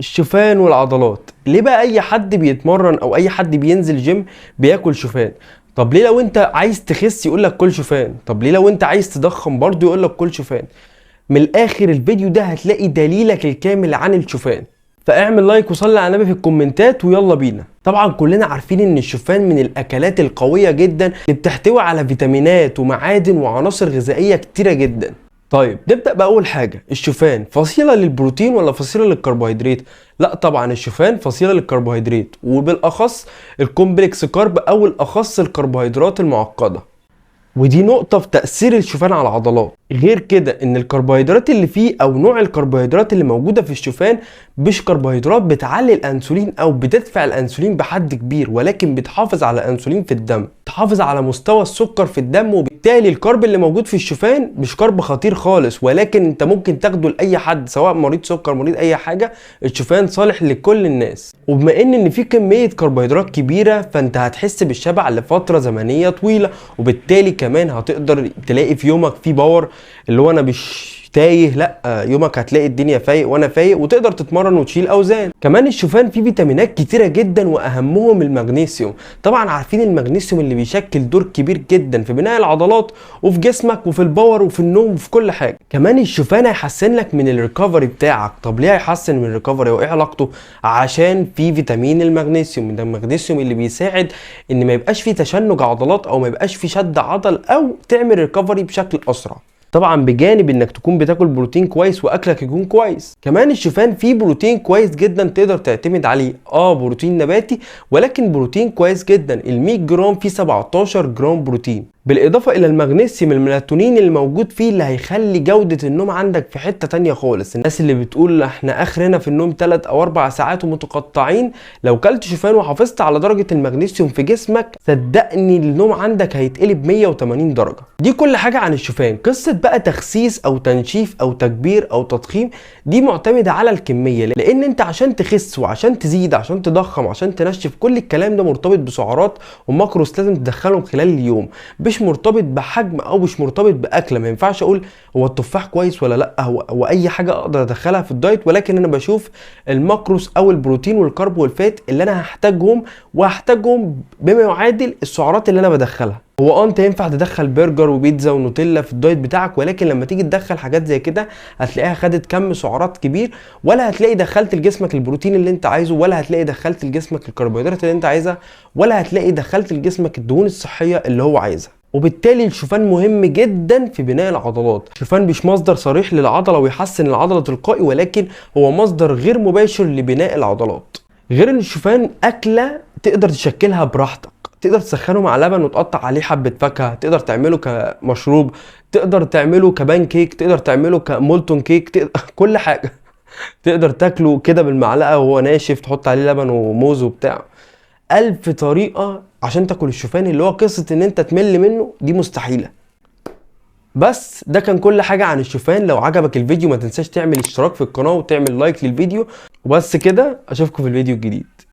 الشوفان والعضلات. ليه بقى اي حد بيتمرن او اي حد بينزل جيم بياكل شوفان؟ طب ليه لو انت عايز تخس يقول لك كل شوفان؟ طب ليه لو انت عايز تضخم برضه يقول لك كل شوفان؟ من الاخر الفيديو ده هتلاقي دليلك الكامل عن الشوفان، فاعمل لايك وصلي على النبي في الكومنتات ويلا بينا. طبعا كلنا عارفين ان الشوفان من الاكلات القوية جدا اللي بتحتوي على فيتامينات ومعادن وعناصر غذائية كتيرة جدا. طيب نبدأ بأول حاجة، الشوفان فصيلة للبروتين ولا فصيلة للكربوهيدرات؟ لا طبعا الشوفان فصيلة للكربوهيدرات، وبالأخص الكومبلكس كارب أو الأخص الكربوهيدرات المعقدة. ودي نقطة في تأثير الشوفان على العضلات. غير كده ان الكربوهيدرات اللي فيه او نوع الكربوهيدرات اللي موجودة في الشوفان مش كربوهيدرات بتعلي الانسولين او بتدفع الانسولين بحد كبير، ولكن بتحافظ على الانسولين في الدم، تحافظ على مستوى السكر في الدم. وبالتالي الكرب اللي موجود في الشوفان مش كرب خطير خالص، ولكن انت ممكن تاخده لاي حد سواء مريض سكر مريض اي حاجة. الشوفان صالح لكل الناس، وبما ان في كمية كربوهيدرات كبيرة فانت هتحس بالشبع لفترة زمنية طويلة، وبالتالي كمان هتقدر تلاقي في يومك في باور، اللي هو انا مش تايه، لا يومك هتلاقي الدنيا فايق وانا فايق وتقدر تتمرن وتشيل اوزان. كمان الشوفان فيه فيتامينات كتيره جدا واهمهم المغنيسيوم. طبعا عارفين المغنيسيوم اللي بيشكل دور كبير جدا في بناء العضلات وفي جسمك وفي الباور وفي النوم وفي كل حاجه. كمان الشوفان هيحسن لك من الريكفري بتاعك. طب ليه هيحسن من الريكفري وايه علاقته؟ عشان في فيتامين المغنيسيوم، ده المغنيسيوم اللي بيساعد ان ما يبقاش في تشنج عضلات او ما يبقاش في شد عضل او تعمل ريكفري بشكل اسرع. طبعا بجانب انك تكون بتاكل بروتين كويس واكلك يكون كويس. كمان الشوفان فيه بروتين كويس جدا تقدر تعتمد عليه، بروتين نباتي ولكن بروتين كويس جدا. ال 100 جرام فيه 17 جرام بروتين، بالاضافه الى المغنيسيوم الميلاتونين اللي موجود فيه اللي هيخلي جوده النوم عندك في حته تانية خالص. الناس اللي بتقول احنا اخرنا في النوم 3 أو 4 ساعات ومتقطعين، لو كلت شوفان وحافظت على درجه المغنيسيوم في جسمك صدقني النوم عندك هيتقلب 180 درجه. دي كل حاجه عن الشوفان. قصه بقى تخسيس او تنشيف او تكبير او تضخيم دي معتمده على الكميه، لان انت عشان تخس وعشان تزيد عشان تضخم عشان تنشف كل الكلام ده مرتبط بسعرات وماكروس لازم تدخلهم خلال اليوم، مش مرتبط بحجم او مش مرتبط باكله. ما ينفعش اقول هو التفاح كويس ولا لا، هو اي حاجه اقدر ادخلها في الدايت، ولكن انا بشوف الماكروس او البروتين والكرب والفات اللي انا هحتاجهم وهحتاجهم بما يعادل السعرات اللي انا بدخلها. هو انت ينفع تدخل برجر وبيتزا ونوتيلا في الدايت بتاعك، ولكن لما تيجي تدخل حاجات زي كده هتلاقيها خدت كم سعرات كبير، ولا هتلاقي دخلت لجسمك البروتين اللي انت عايزه، ولا هتلاقي دخلت لجسمك الكربوهيدرات اللي انت عايزها، ولا هتلاقي دخلت لجسمك الدهون الصحيه اللي هو عايزها. وبالتالي الشوفان مهم جدا في بناء العضلات. الشوفان مش مصدر صريح للعضله ويحسن العضله تلقائي، ولكن هو مصدر غير مباشر لبناء العضلات. غير ان الشوفان اكله تقدر تشكلها براحتك، تقدر تسخنه مع لبن وتقطع عليه حبه فاكهه، تقدر تعمله كمشروب، تقدر تعمله كبان كيك، تقدر تعمله كمولتون كيك، كل حاجه. تقدر تاكله كده بالمعلقه وهو ناشف، تحط عليه لبن وموز وبتاع. 1000 طريقه عشان تاكل الشوفان، اللي هو قصه ان انت تمل منه دي مستحيله. بس ده كان كل حاجه عن الشوفان. لو عجبك الفيديو ما تنساش تعمل اشتراك في القناه وتعمل لايك للفيديو، وبس كده اشوفكم في الفيديو الجديد.